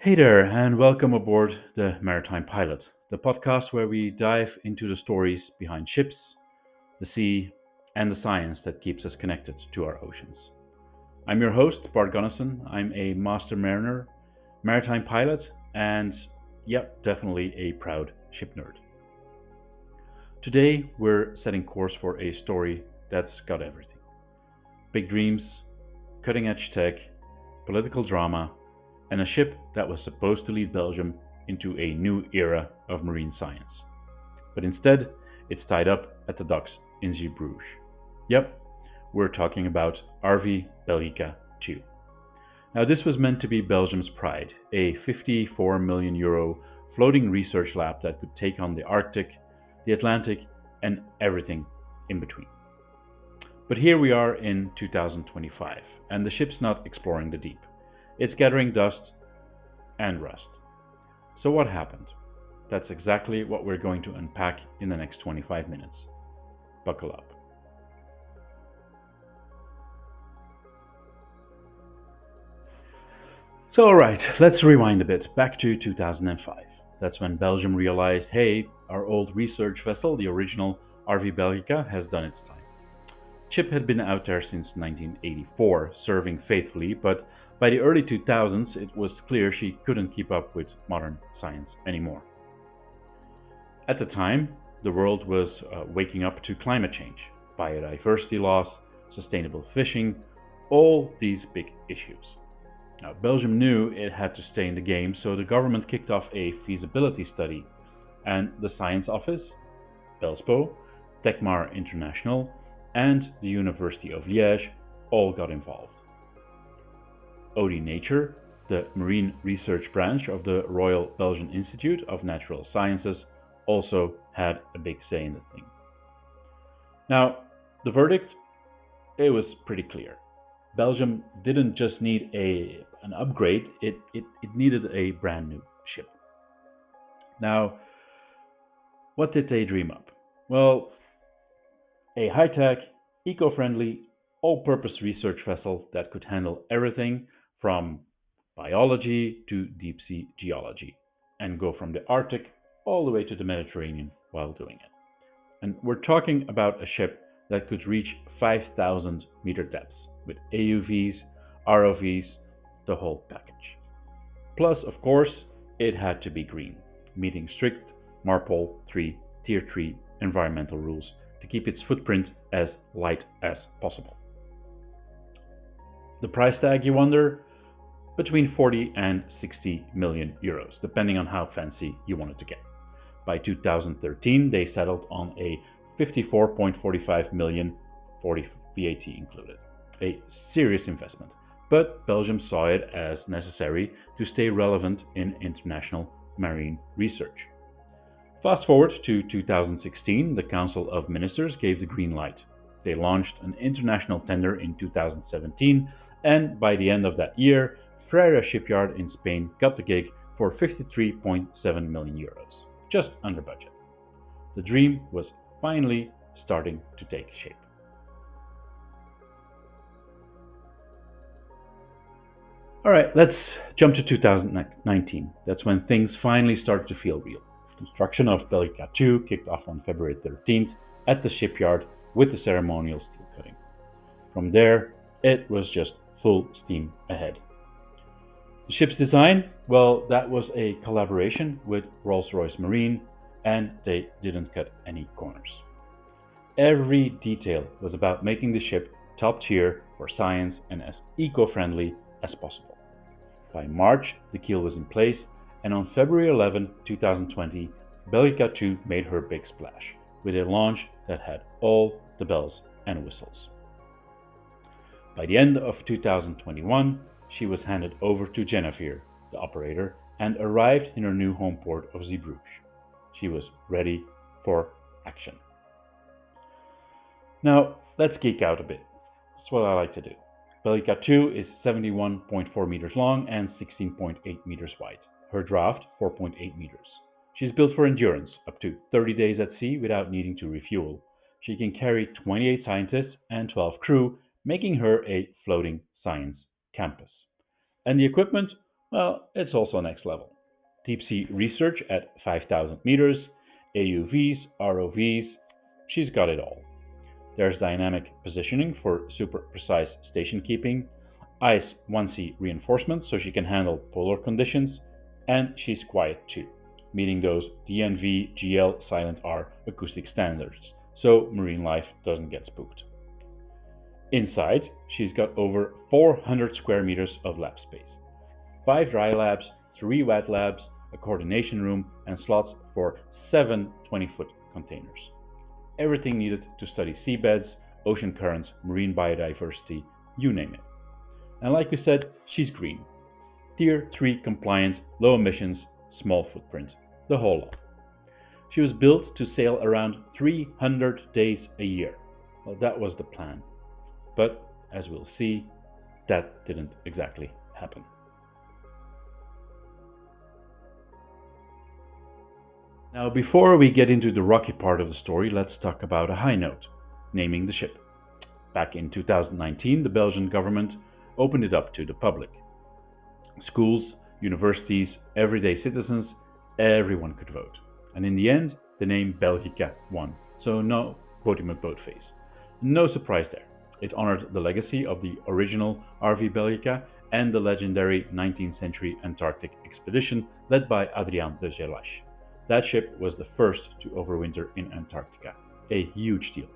Hey there, and welcome aboard the Maritime Pilot, the podcast where we dive into the stories behind ships, the sea, and the science that keeps us connected to our oceans. I'm your host, Bart Gonnissen. I'm a master mariner, maritime pilot, and yep, definitely a proud ship nerd. Today, we're setting course for a story that's got everything: big dreams, cutting edge tech, political drama, and a ship that was supposed to lead Belgium into a new era of marine science. But instead, it's tied up at the docks in Zeebrugge. Yep, we're talking about RV Belgica II. Now, this was meant to be Belgium's pride, a €54 million floating research lab that could take on the Arctic, the Atlantic, and everything in between. But here we are in 2025, and the ship's not exploring the deep. It's gathering dust and rust. So what happened? That's exactly what we're going to unpack in the next 25 minutes. Buckle up. So alright, let's rewind a bit, back to 2005. That's when Belgium realized, hey, our old research vessel, the original RV Belgica, has done its time. Chip had been out there since 1984, serving faithfully, but by the early 2000s it was clear she couldn't keep up with modern science anymore. At the time, the world was waking up to climate change, biodiversity loss, sustainable fishing, all these big issues. Now, Belgium knew it had to stay in the game, so the government kicked off a feasibility study, and the Science Office, Belspo, Techmar International, and the University of Liège all got involved. OD Nature, the marine research branch of the Royal Belgian Institute of Natural Sciences, also had a big say in the thing. Now, the verdict, it was pretty clear. Belgium didn't just need an upgrade, it needed a brand new ship. Now, what did they dream up? Well, a high-tech, eco-friendly, all-purpose research vessel that could handle everything from biology to deep-sea geology, and go from the Arctic all the way to the Mediterranean while doing it. And we're talking about a ship that could reach 5,000 meter depths, with AUVs, ROVs, the whole package. Plus, of course, it had to be green, meeting strict MARPOL 3 Tier 3 environmental rules to keep its footprint as light as possible. The price tag, you wonder? Between 40 and 60 million euros, depending on how fancy you wanted to get. By 2013, they settled on a 54.45 million, 40 VAT included. A serious investment, but Belgium saw it as necessary to stay relevant in international marine research. Fast forward to 2016, the Council of Ministers gave the green light. They launched an international tender in 2017, and by the end of that year, Freire Shipyard in Spain got the gig for 53.7 million euros, just under budget. The dream was finally starting to take shape. Alright, let's jump to 2019. That's when things finally started to feel real. Construction of Belgica II kicked off on February 13th at the shipyard with the ceremonial steel cutting. From there, it was just full steam ahead. The ship's design, well, that was a collaboration with Rolls-Royce Marine, and they didn't cut any corners. Every detail was about making the ship top tier for science and as eco-friendly as possible. By March, the keel was in place, and on February 11, 2020, Belgica II made her big splash, with a launch that had all the bells and whistles. By the end of 2021, she was handed over to Genevieve, the operator, and arrived in her new home port of Zeebrugge. She was ready for action. Now, let's geek out a bit. That's what I like to do. Belgica II is 71.4 meters long and 16.8 meters wide. Her draft, 4.8 meters. She's built for endurance, up to 30 days at sea without needing to refuel. She can carry 28 scientists and 12 crew, making her a floating science campus. And the equipment, Well, it's also next level. Deep sea research at 5,000 meters, AUVs, ROVs, she's got it all. There's dynamic positioning for super precise station keeping, ice 1C reinforcement so she can handle polar conditions, and she's quiet too, meeting those DNV GL Silent R acoustic standards, so marine life doesn't get spooked. Inside, she's got over 400 square meters of lab space. 5 dry labs, 3 wet labs, a coordination room, and slots for 7 20-foot containers. Everything needed to study seabeds, ocean currents, marine biodiversity, you name it. And like we said, she's green. Tier 3 compliant, low emissions, small footprint, the whole lot. She was built to sail around 300 days a year. Well, that was the plan. But, as we'll see, that didn't exactly happen. Now, before we get into the rocky part of the story, let's talk about a high note, naming the ship. Back in 2019, the Belgian government opened it up to the public. Schools, universities, everyday citizens, everyone could vote. And in the end, the name Belgica won, so no quoting boat face. No surprise there. It honored the legacy of the original RV Belgica and the legendary 19th century Antarctic expedition led by Adrien de Gerlache. That ship was the first to overwinter in Antarctica, a huge deal.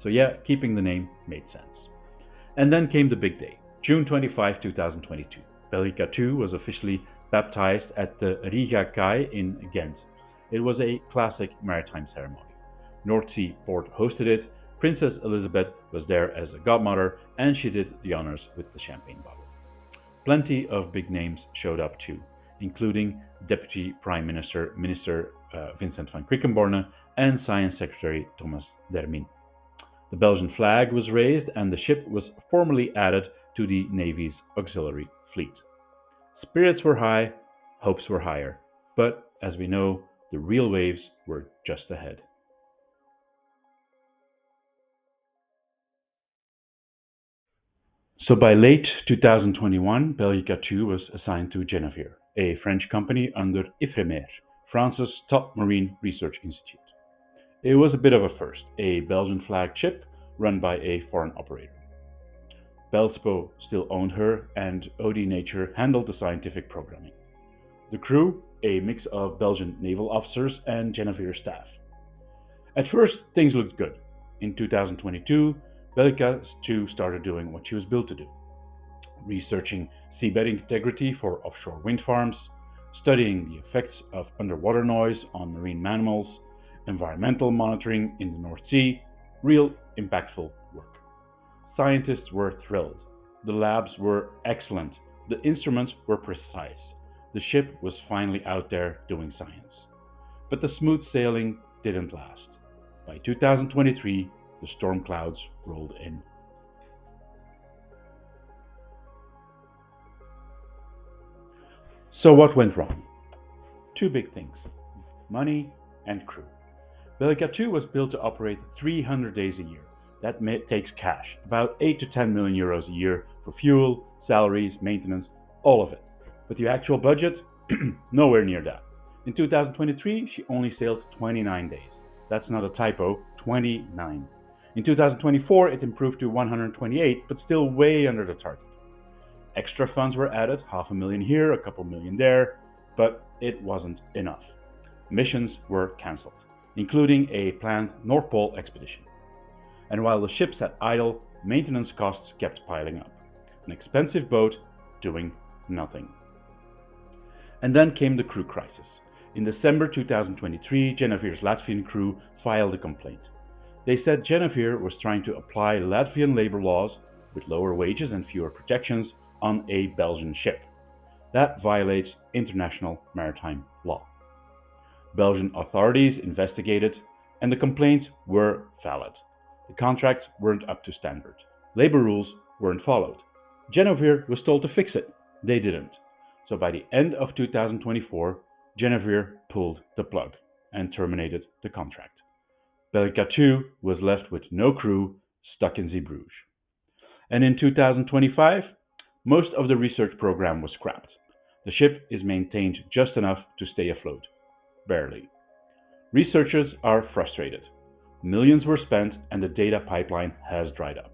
So yeah, keeping the name made sense. And then came the big day, June 25, 2022. Belgica II was officially baptized at the Riga Kai in Ghent. It was a classic maritime ceremony. North Sea Port hosted it, Princess Elizabeth was there as a godmother, and she did the honors with the champagne bottle. Plenty of big names showed up too, including Deputy Prime Minister Vincent van Quickenborne and Science Secretary Thomas Dermin. The Belgian flag was raised and the ship was formally added to the Navy's auxiliary fleet. Spirits were high, hopes were higher, but as we know, the real waves were just ahead. So by late 2021, Belgica II was assigned to Genevier, a French company under Ifremer, France's top marine research institute. It was a bit of a first, a Belgian flagged ship run by a foreign operator. Belspo still owned her, and OD Nature handled the scientific programming. The crew, a mix of Belgian naval officers and Genevier staff. At first, things looked good. In 2022, Belgica II started doing what she was built to do, researching seabed integrity for offshore wind farms, studying the effects of underwater noise on marine mammals, environmental monitoring in the North Sea, real impactful work. Scientists were thrilled. The labs were excellent. The instruments were precise. The ship was finally out there doing science. But the smooth sailing didn't last. By 2023, the storm clouds rolled in. So what went wrong? Two big things: money and crew. Belgica II was built to operate 300 days a year. That takes cash, about 8 to 10 million euros a year for fuel, salaries, maintenance, all of it. But the actual budget, nowhere near that. In 2023, she only sailed 29 days. That's not a typo, 29. In 2024, it improved to 128, but still way under the target. Extra funds were added, $500,000 here, a couple million there, but it wasn't enough. Missions were cancelled, including a planned North Pole expedition. And while the ship sat idle, maintenance costs kept piling up. An expensive boat doing nothing. And then came the crew crisis. In December 2023, Genevier's Latvian crew filed a complaint. They said Genevier was trying to apply Latvian labor laws, with lower wages and fewer protections, on a Belgian ship. That violates international maritime law. Belgian authorities investigated, and the complaints were valid. The contracts weren't up to standard. Labor rules weren't followed. Genevier was told to fix it. They didn't. So by the end of 2024, Genevier pulled the plug and terminated the contract. Belgica II was left with no crew, stuck in Zeebrugge. And in 2025, most of the research program was scrapped. The ship is maintained just enough to stay afloat. Barely. Researchers are frustrated. Millions were spent and the data pipeline has dried up.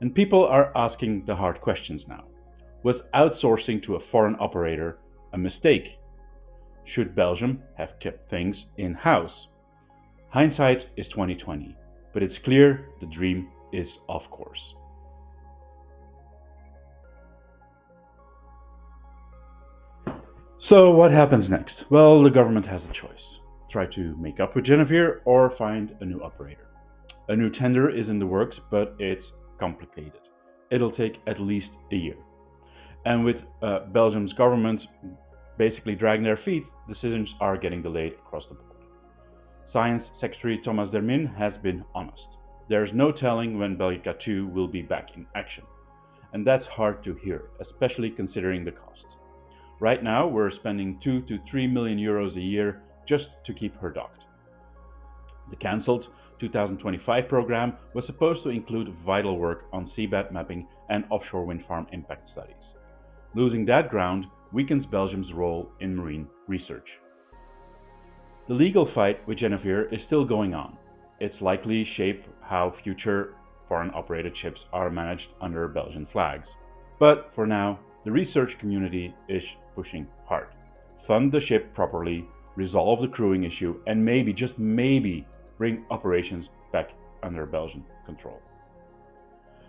And people are asking the hard questions now. Was outsourcing to a foreign operator a mistake? Should Belgium have kept things in-house? Hindsight is 2020, but it's clear the dream is off course. So what happens next? Well, the government has a choice. Try to make up with Genevieve or find a new operator. A new tender is in the works, but it's complicated. It'll take at least a year. And with Belgium's government basically dragging their feet, decisions are getting delayed across the board. Science Secretary Thomas Dermin has been honest. There is no telling when Belgica II will be back in action. And that's hard to hear, especially considering the cost. Right now, we're spending 2 to 3 million euros a year just to keep her docked. The cancelled 2025 program was supposed to include vital work on seabed mapping and offshore wind farm impact studies. Losing that ground weakens Belgium's role in marine research. The legal fight with Genevieve is still going on. It's likely shape how future foreign operated ships are managed under Belgian flags. But for now, the research community is pushing hard. Fund the ship properly, resolve the crewing issue, and maybe, just maybe, bring operations back under Belgian control.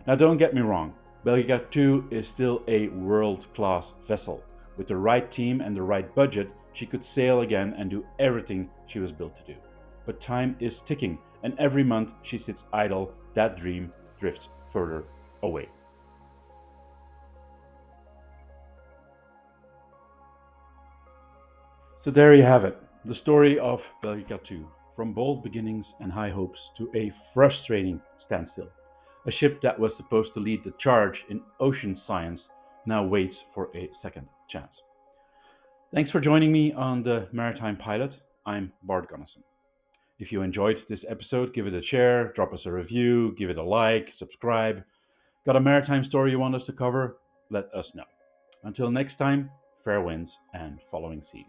Now don't get me wrong, Belgica II is still a world-class vessel. With the right team and the right budget, she could sail again and do everything she was built to do. But time is ticking, and every month she sits idle, that dream drifts further away. So there you have it, the story of Belgica II, from bold beginnings and high hopes to a frustrating standstill. A ship that was supposed to lead the charge in ocean science now waits for a second chance. Thanks for joining me on the Maritime Pilot. I'm Bart Gonnissen. If you enjoyed this episode, give it a share, drop us a review, give it a like, subscribe. Got a maritime story you want us to cover? Let us know. Until next time, fair winds and following seas.